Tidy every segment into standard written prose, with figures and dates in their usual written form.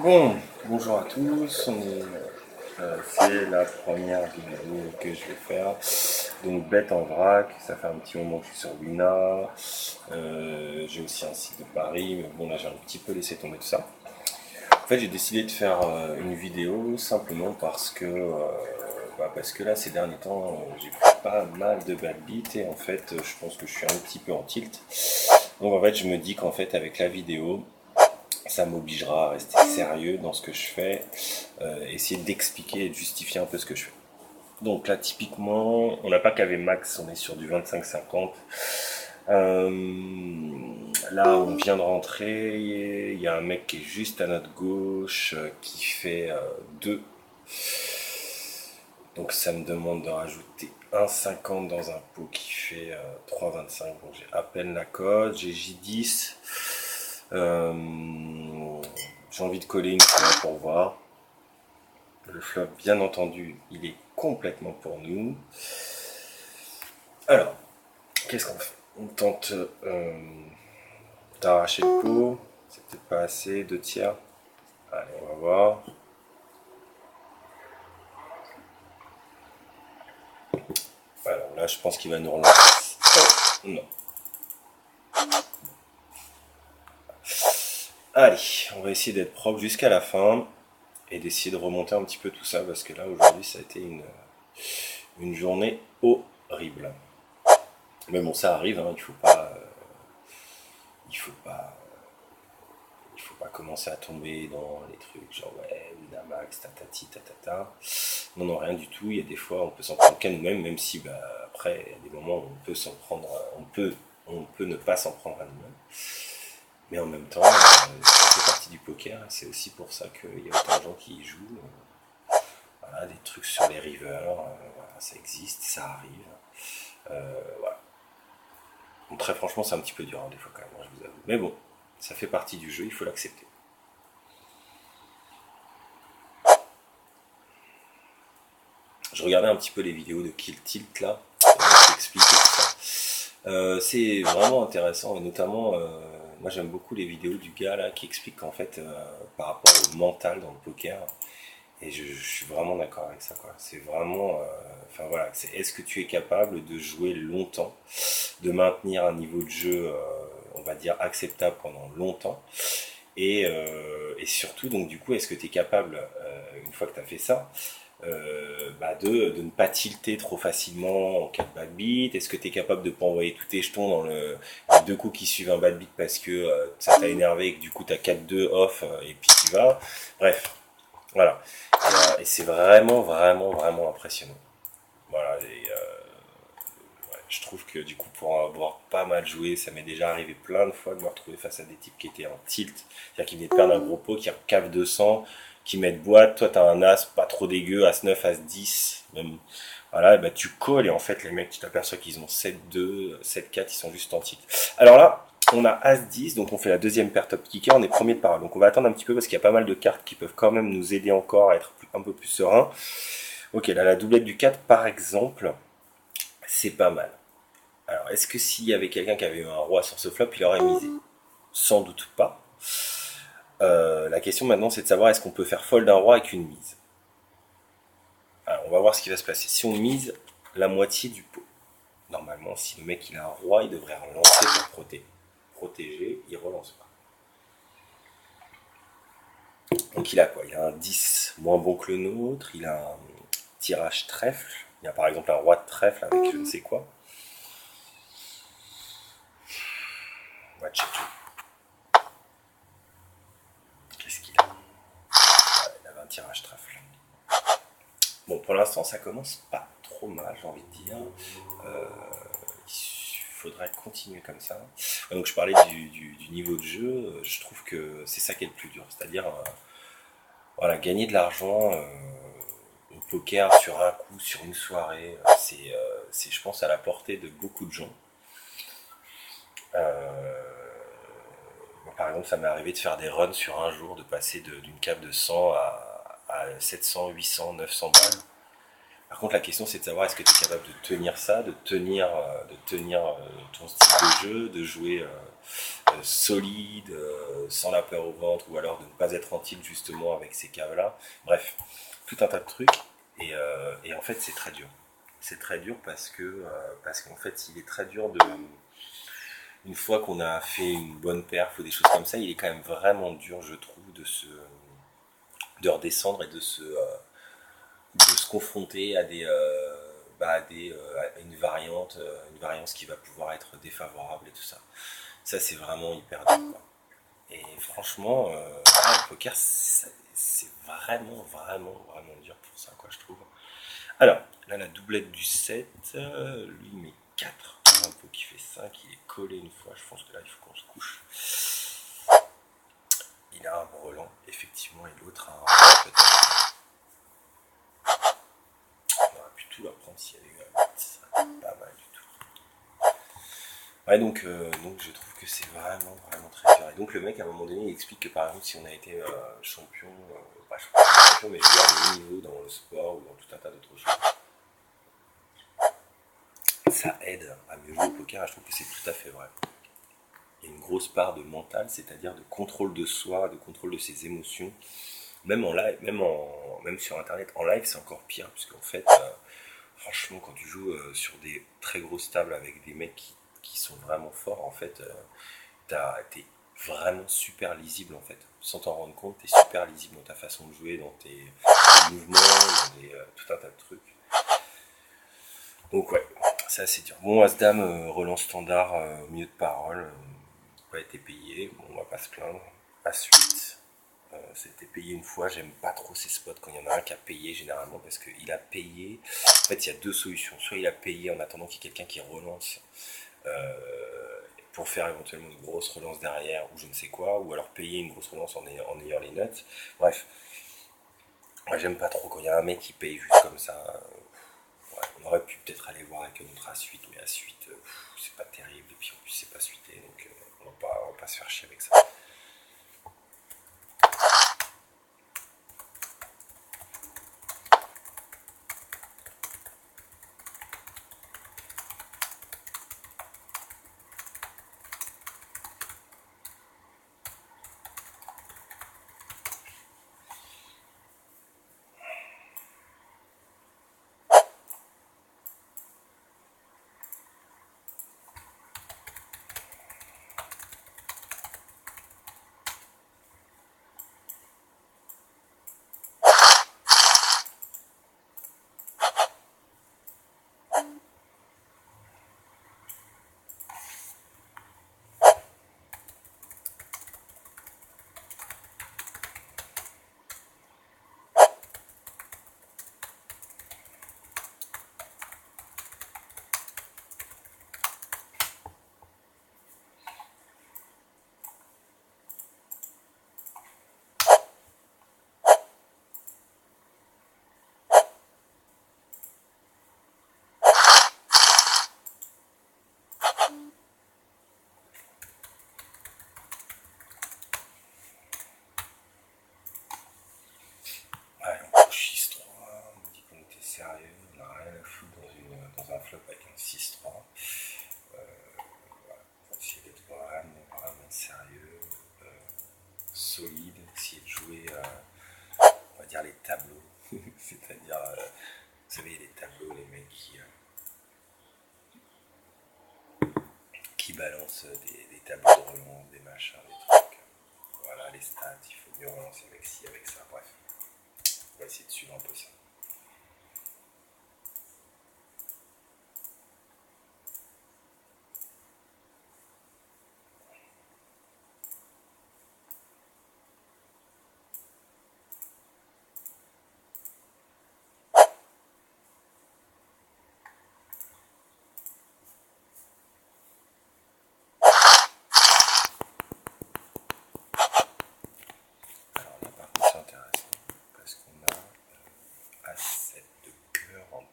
Bon, bonjour à tous. C'est la première vidéo que je vais faire. Donc, bête en vrac. Ça fait un petit moment que je suis sur Wina. J'ai aussi un site de Paris, mais bon, là j'ai un petit peu laissé tomber tout ça. En fait, j'ai décidé de faire une vidéo simplement parce que là, ces derniers temps, j'ai pris pas mal de bad beats et en fait, je pense que je suis un petit peu en tilt. Donc, en fait, je me dis qu'en fait, avec la vidéo, ça m'obligera à rester sérieux dans ce que je fais, essayer d'expliquer et de justifier un peu ce que je fais. Donc là, typiquement, on n'a pas KV max, on est sur du 25-50. Là, on vient de rentrer, il y a un mec qui est juste à notre gauche qui fait 2. Donc ça me demande de rajouter 1,50 dans un pot qui fait 3,25. Donc j'ai à peine la cote, j'ai J10. J'ai envie de coller une fois pour voir. Le flop, bien entendu, il est complètement pour nous. Alors, qu'est-ce qu'on fait? On tente d'arracher le pot. C'est peut-être pas assez, 2 tiers. Allez, on va voir. Alors là, je pense qu'il va nous relancer. Oh, non. Allez, on va essayer d'être propre jusqu'à la fin et d'essayer de remonter un petit peu tout ça parce que là, aujourd'hui, ça a été une journée horrible. Mais bon, ça arrive, hein, il faut pas, il faut pas commencer à tomber dans les trucs genre ouais, Winamax, tatati, tatata. Non, non, rien du tout. Il y a des fois, on peut s'en prendre qu'à nous-mêmes, même si après, il y a des moments où on peut s'en prendre, on peut ne pas s'en prendre à nous-mêmes. Mais en même temps, ça fait partie du poker. C'est aussi pour ça qu'il y a autant de gens qui y jouent. Voilà, des trucs sur les rivers, voilà, ça existe, ça arrive. Voilà. Bon, très franchement, c'est un petit peu dur hein, des fois quand même, je vous avoue. Mais bon, ça fait partie du jeu, il faut l'accepter. Je regardais un petit peu les vidéos de Kill Tilt là, qui explique tout ça. C'est vraiment intéressant, et notamment, moi j'aime beaucoup les vidéos du gars là qui explique qu'en fait, par rapport au mental dans le poker, et je suis vraiment d'accord avec ça, quoi. C'est vraiment, enfin voilà, c'est est-ce que tu es capable de jouer longtemps, de maintenir un niveau de jeu, on va dire acceptable pendant longtemps, et surtout donc du coup, est-ce que tu es capable, une fois que tu as fait ça, de ne pas tilter trop facilement en cas de bad beat. Est-ce que tu es capable de ne pas envoyer tous tes jetons dans les 2 coups qui suivent un bad beat parce que ça t'a énervé et que du coup tu as 4-2 off et puis tu vas. Bref, voilà. Et c'est vraiment, vraiment, vraiment impressionnant. Voilà. Ouais, je trouve que du coup, pour avoir pas mal joué, ça m'est déjà arrivé plein de fois de me retrouver face à des types qui étaient en tilt, c'est-à-dire qui venaient de perdre un gros pot, qui cave 200, qui mettent boîte, toi t'as un as pas trop dégueu, as 9, as 10, même. Voilà, et bah tu colles et en fait les mecs tu t'aperçois qu'ils ont 7-2, 7-4, ils sont juste en tilt. Alors là, on a as 10, donc on fait la deuxième paire top kicker, on est premier de parole. Donc on va attendre un petit peu parce qu'il y a pas mal de cartes qui peuvent quand même nous aider encore à être un peu plus serein. Ok, là la doublette du 4 par exemple, c'est pas mal. Alors, est-ce que s'il y avait quelqu'un qui avait eu un roi sur ce flop, il aurait misé? Sans doute pas. La question maintenant, c'est de savoir est-ce qu'on peut faire fold d'un roi avec une mise. Alors, on va voir ce qui va se passer. Si on mise la moitié du pot, normalement, si le mec il a un roi, il devrait relancer pour protéger. Il relance pas. Donc, il a quoi? Il a un 10 moins bon que le nôtre. Il a un tirage trèfle. Il y a par exemple un roi de trèfle avec je ne sais quoi. On va checker. Qu'est-ce qu'il a? Il avait un tirage trèfle. Bon, pour l'instant, ça commence pas trop mal, j'ai envie de dire. Il faudrait continuer comme ça. Donc, je parlais du niveau de jeu. Je trouve que c'est ça qui est le plus dur. C'est-à-dire, voilà, gagner de l'argent au poker sur un coup, sur une soirée, c'est, je pense, à la portée de beaucoup de gens. Moi, par exemple, ça m'est arrivé de faire des runs sur un jour, de passer d'une cave de 100 à 700, 800, 900 balles. Par contre, la question, c'est de savoir est-ce que tu es capable de tenir ça, de tenir ton style de jeu, de jouer solide, sans la peur au ventre, ou alors de ne pas être en tilt justement avec ces caves-là. Bref, tout un tas de trucs. Et en fait, c'est très dur. C'est très dur parce qu'en fait, il est très dur de, une fois qu'on a fait une bonne perf ou des choses comme ça, il est quand même vraiment dur, je trouve, de redescendre et de se confronter à à une variance qui va pouvoir être défavorable et tout ça. Ça, c'est vraiment hyper dur, quoi. Et franchement, le poker, c'est vraiment dur pour ça, quoi, je trouve. Alors, là, la doublette du 7, lui, il met 4. Un pot qui fait 5, il est collé une fois. Je pense que là, il faut qu'on se couche. Il a un brelan, effectivement, et l'autre a un peut-être. On aurait pu tout leur prendre s'il y avait eu un 8. Ça aurait été pas mal du tout. Ouais, donc je trouve que c'est vraiment très dur. Et donc, le mec, à un moment donné, il explique que par exemple, si on a été champion, pas champion, mais joueur de haut niveau dans le sport ou dans tout un tas d'autres choses, ça aide à mieux jouer au poker, et je trouve que c'est tout à fait vrai. Il y a une grosse part de mental, c'est-à-dire de contrôle de soi, de contrôle de ses émotions. Même en live, même sur internet, en live c'est encore pire, puisqu'en fait, franchement, quand tu joues sur des très grosses tables avec des mecs qui sont vraiment forts, en fait, t'es vraiment super lisible en fait. Sans t'en rendre compte, t'es super lisible dans ta façon de jouer, dans tes mouvements, tout un tas de trucs. Donc ouais, c'est assez dur. Bon, Asdam, relance standard, milieu de parole, pas été payé, bon, on va pas se plaindre. À suite, c'était payé une fois, j'aime pas trop ces spots quand il y en a un qui a payé généralement parce qu'il a payé. En fait, il y a deux solutions. Soit il a payé en attendant qu'il y ait quelqu'un qui relance pour faire éventuellement une grosse relance derrière ou je ne sais quoi, ou alors payer une grosse relance en ayant les notes. Bref, moi j'aime pas trop quand il y a un mec qui paye juste comme ça. Ouais, on aurait pu peut-être aller voir avec une autre à suite, mais à suite, c'est pas terrible, et puis en plus c'est pas suité, donc on va pas se faire chier avec ça. Ouais, on couche 6-3, on dit qu'on était sérieux, on n'a rien à foutre dans un flop avec un 6-3. Voilà, on va essayer d'être vraiment sérieux, solide, essayer de jouer, on va dire, les tableaux. C'est-à-dire, vous savez, les tableaux, les mecs qui balancent des tableaux de relance, des machins, des trucs. Voilà, les stats, il faut mieux relancer avec ci, avec ça, bref. On va essayer de suivre un peu ça. Alors là, par contre, c'est intéressant, parce qu'on a A7 de cœur en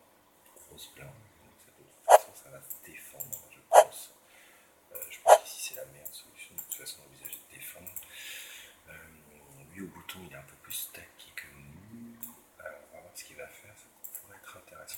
grosse blinde. Donc ça, de toute façon, ça va se défendre, je pense. Je pense qu'ici, c'est la meilleure solution. De toute façon, envisager de défendre. Lui, au bouton, il est un peu plus stacké que nous. Alors, on va voir ce qu'il va faire. Ça pourrait être intéressant.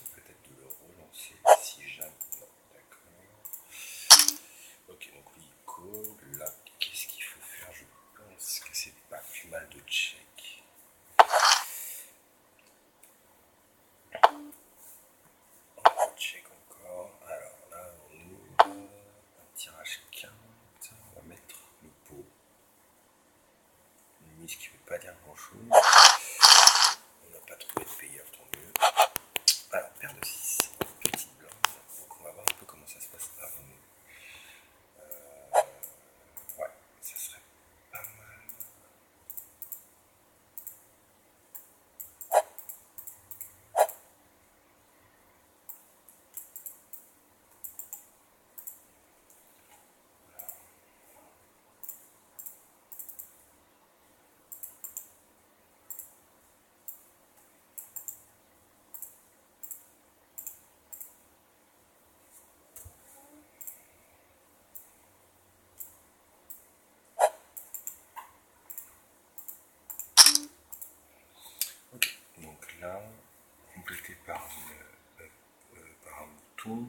bouton.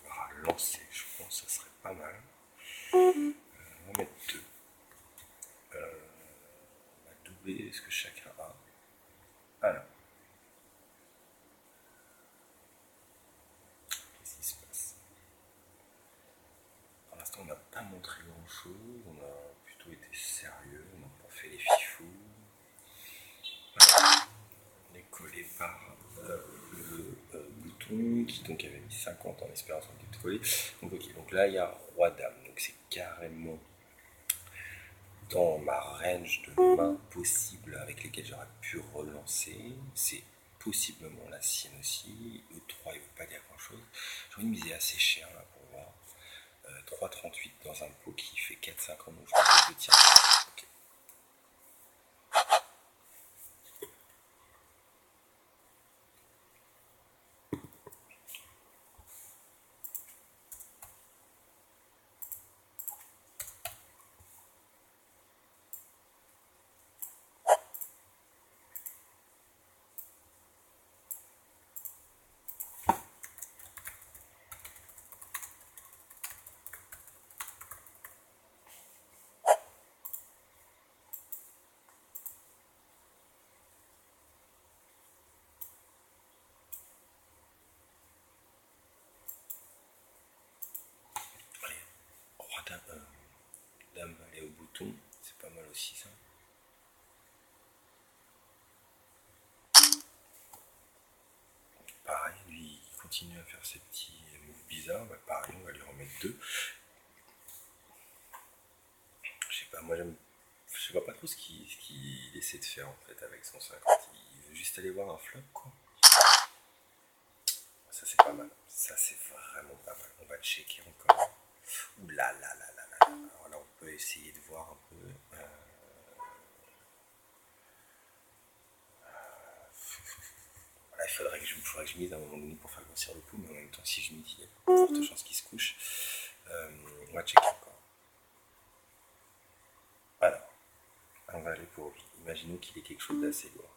On va lancer, je pense que ça serait pas mal. On va mettre 2. On va doubler ce que chacun a. Alors. Qu'est-ce qui se passe? Pour l'instant, on n'a pas montré grand-chose. On a plutôt été sérieux. On n'a pas fait les fifous. Voilà. On est collé par le bouton qui donc avait mis 50 en espérance de coller. Donc, ok, donc là il y a roi dame, donc c'est carrément dans ma range de mains possibles avec lesquelles j'aurais pu relancer. C'est possiblement la sienne aussi. E3 il ne veut pas dire grand chose. J'ai envie de miser assez cher là pour voir. 3,38 dans un pot qui fait 4,50, donc je pense que je tiens. Okay. Dame aller au bouton, c'est pas mal aussi ça. Pareil, lui il continue à faire ses petits moves bizarres, bah, pareil on va lui remettre 2. Je sais pas, moi je vois pas trop ce qu'il essaie de faire en fait avec son 50. Il veut juste aller voir un flop quoi. Ça c'est pas mal, ça c'est vraiment pas mal. On va checker encore. Ouh là là là là là. Alors là on peut essayer de voir un peu. Voilà, il faudrait que je mise à un moment donné pour faire grossir le coup, mais en même temps si je mise il y a de fortes chances qu'il se couche. On va checker encore. Alors, on va aller pour lui. Imaginons qu'il ait quelque chose d'assez lourd.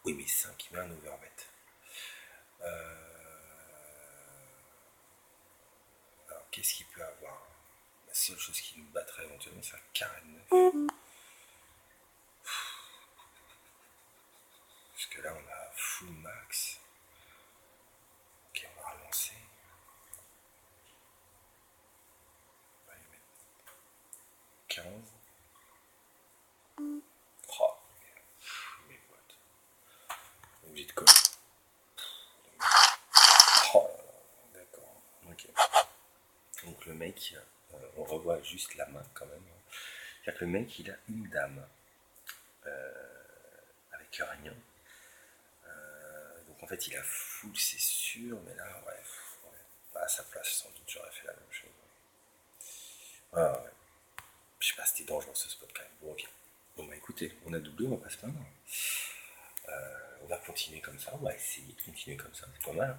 Oui mais 5, il met un overbet. Alors qu'est-ce qu'il peut avoir? La seule chose qui nous battrait éventuellement c'est un carré de 9. Parce que là on a full max. Ok, on va relancer. On va lui mettre 15. Oh, mes boîtes. Obligé de coller. Oh là là, d'accord. Ok. Donc le mec, on revoit juste la main quand même. C'est-à-dire que le mec il a une dame avec rien. Donc en fait il a full c'est sûr, mais là ouais, à sa place sans doute j'aurais fait la même chose. Ah ouais. Je sais pas, c'était dangereux ce spot quand même. Bon ok. Bon bah écoutez, on a doublé, on va pas se plaindre. On va continuer comme ça, on va essayer de continuer comme ça, c'est pas mal.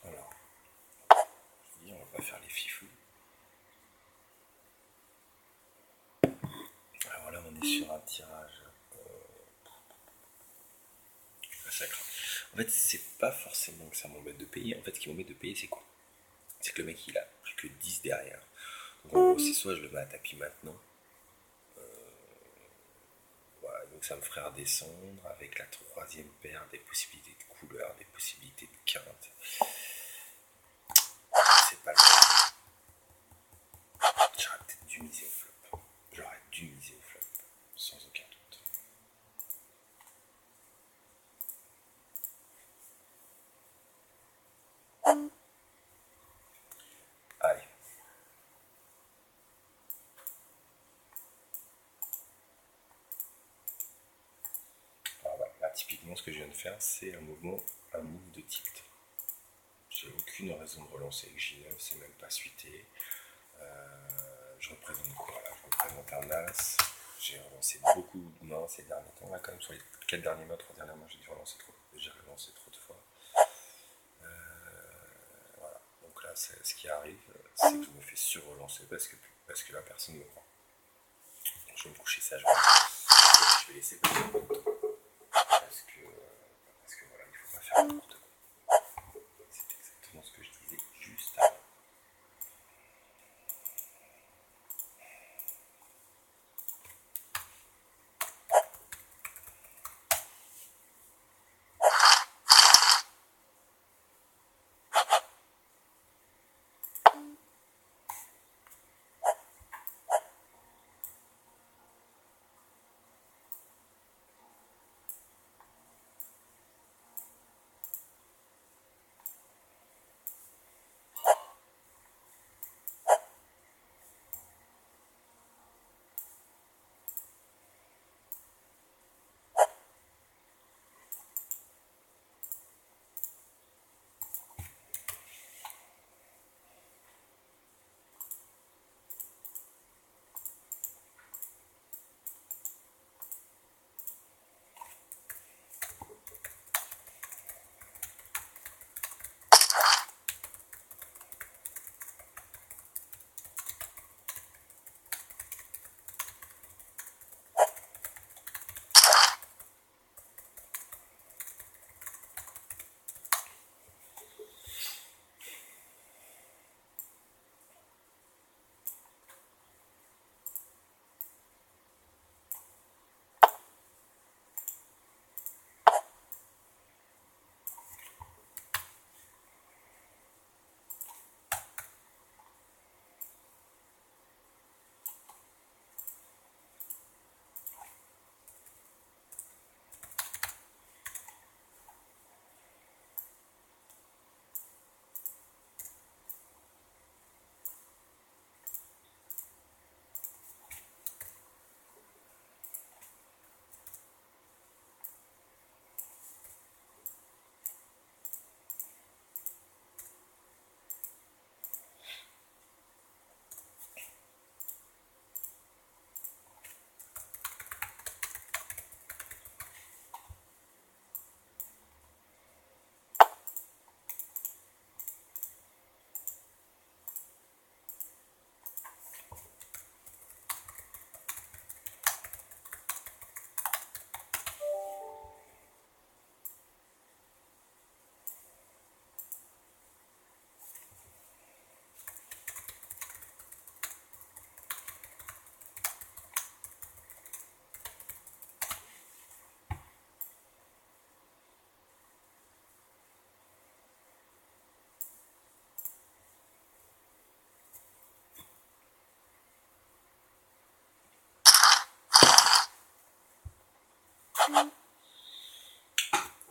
Alors, je dis, on va pas faire les fifous. Alors là, on est sur un tirage. Ça craint. En fait, c'est pas forcément que ça m'embête de payer. En fait, ce qui m'embête de payer, c'est quoi? C'est que le mec, il a plus que 10 derrière. Donc en gros, c'est soit je le mets à tapis maintenant. Voilà, donc ça me ferait redescendre avec la troisième paire, des possibilités de couleurs, des possibilités de quinte. C'est pas le cas. J'aurais peut-être dû miser au flop. J'aurais dû miser au flop, sans aucun doute. Allez. Alors voilà, là, typiquement, ce que je viens de faire, c'est un move de tilt. J'ai aucune aucune raison de relancer avec J9, c'est même pas suité. Je représente quoi là? Je représente un As. J'ai relancé beaucoup de mains ces derniers temps. Là, quand même, sur les 4 derniers mois, 3 derniers mois, j'ai relancé trop de fois. Voilà. Donc là, ce qui arrive, c'est que je me fais sur-relancer parce que la personne me prend. Donc, je vais me coucher sagement. Je vais laisser passer un peu de temps. Parce que voilà, il ne faut pas faire n'importe quoi. C'est exactement ce que je disais juste avant.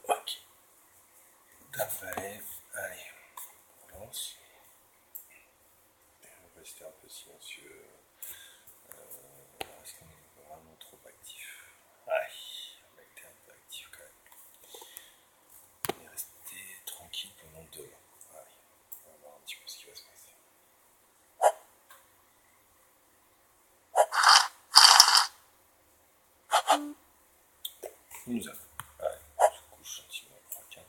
Ok. Dame valet. Allez, on lance. On va rester un peu silencieux. Est-ce qu'on est vraiment trop actif? Ouais, on a été un peu actif quand même. On est resté tranquille pendant 2 mois. Allez, on va voir un petit peu ce qui va se passer. Il nous a fait. Allez, on se couche gentiment, 3-4.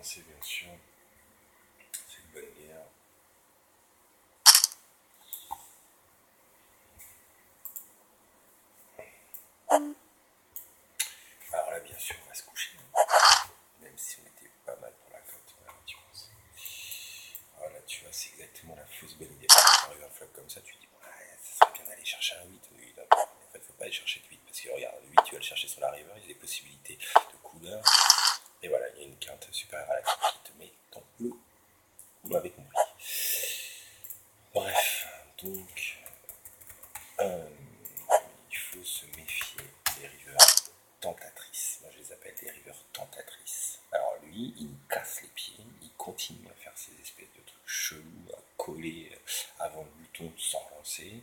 commencer bien sûr cette bonne guerre. Alors là bien sûr on va se coucher, même si on était pas mal pour la cote, voilà, tu penses. Alors là tu vois c'est exactement la fausse bonne idée. Quand arrive un flop comme ça tu dis ouais, ça serait bien d'aller chercher un 8, oui d'accord. En fait faut pas aller chercher de 8 parce que regarde le 8 tu vas le chercher sur la river, il y a des possibilités de couleur. Et voilà, il y a une quinte supérieure à la quinte qui te met dans le. Vous m'avez compris. Bref, donc il faut se méfier des rivers tentatrices. Moi je les appelle des rivers tentatrices. Alors lui, il nous casse les pieds, il continue à faire ces espèces de trucs chelous, à coller avant le bouton sans lancer.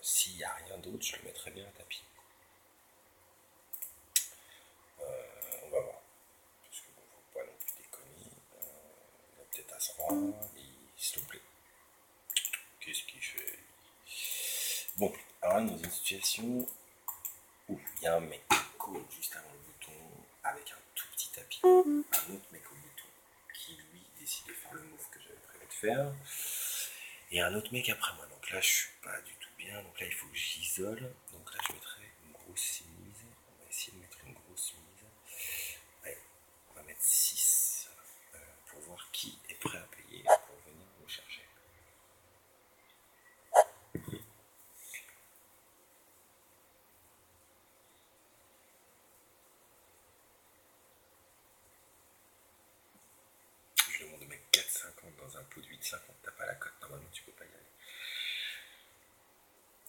S'il n'y a rien d'autre, je le mettrais bien à tapis. On va voir. Parce que bon, faut pas non plus déconner. Il a peut-être à 100 s'il te plaît. Qu'est-ce qu'il fait? Bon, alors dans une situation où il y a un mec qui colle juste avant le bouton avec un tout petit tapis, un autre mec au bouton qui lui décide de faire le move que j'avais prévu de faire, et un autre mec après moi. Donc là je suis pas du tout bien, donc là il faut que j'isole. Donc là je mettrai une grosse mise. On va essayer de mettre une grosse mise. Ouais, on va mettre 6 pour voir qui est prêt à payer pour venir nous chercher. Je demande de mettre 4,50 dans un pot de 8,50. T'as pas la cote, normalement tu peux pas y aller.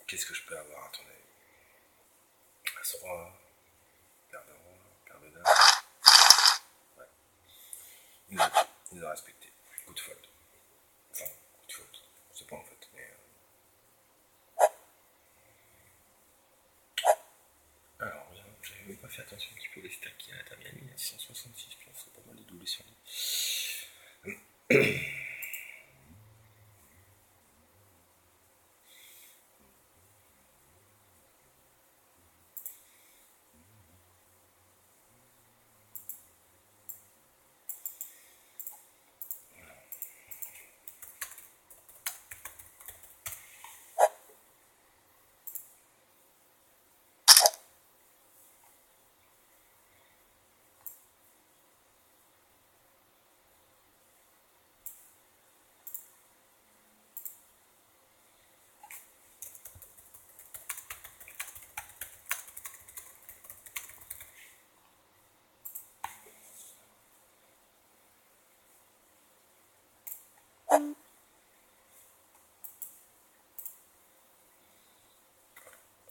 Qu'est-ce que je peux avoir à ton avis? As-roi, paire de roi, paire de dame. Ouais. Il nous a respecté. Coup de faute. Enfin, coup de faute. C'est pas en fait, mais. Alors, j'avais même pas fait attention un petit peu les stacks qu'il y a à Damiani à 666, puis on ferait pas mal de doublés sur lui.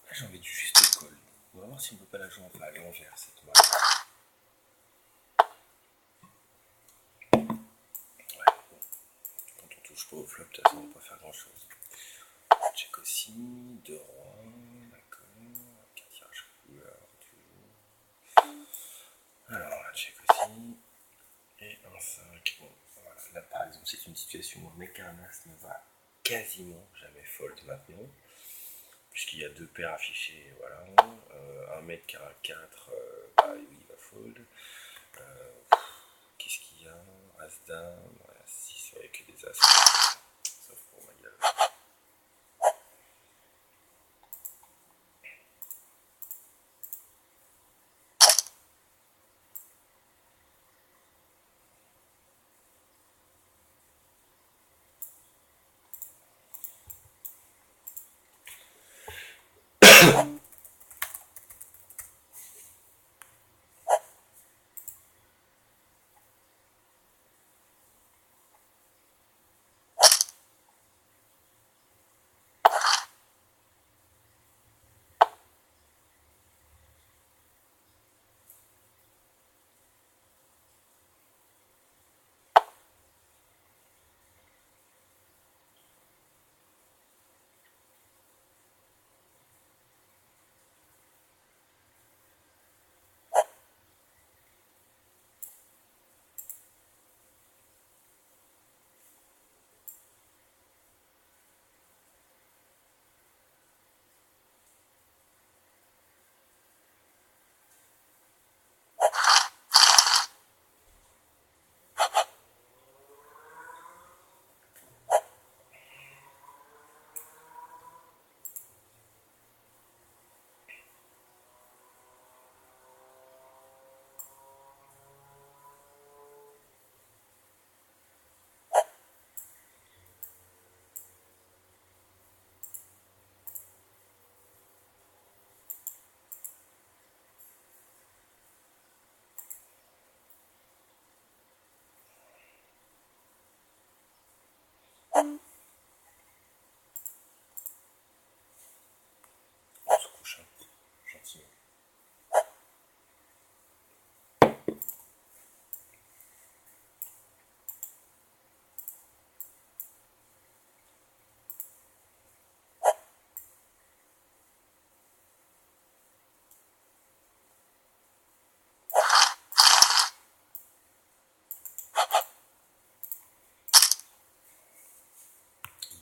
Là, j'ai envie de juste le call. On va voir si on peut pas la jouer en vague. On gère cette main. Ouais, bon. Quand on touche pas au flop, de toute façon, on va pas faire grand chose. Check aussi, 2 rois, d'accord, 4 tirage couleur, toujours. Alors, on check aussi, et un 5. Bon, voilà. Là, par exemple, c'est une situation où un mec à un as ne va quasiment jamais fold maintenant, puisqu'il y a 2 paires affichées, voilà. Un mec qui a un 4, bah oui, il va fold. Qu'est-ce qu'il y a? As-dame, voilà, 6, ouais, que des as. Sauf pour ma gueule.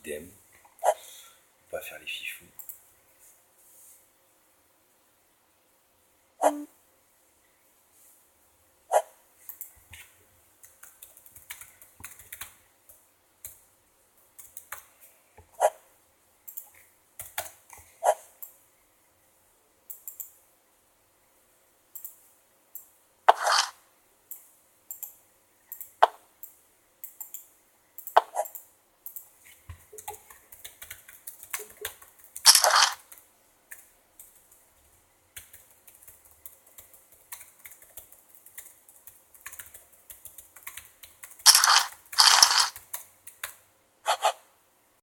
idem. Pas faire les fifous.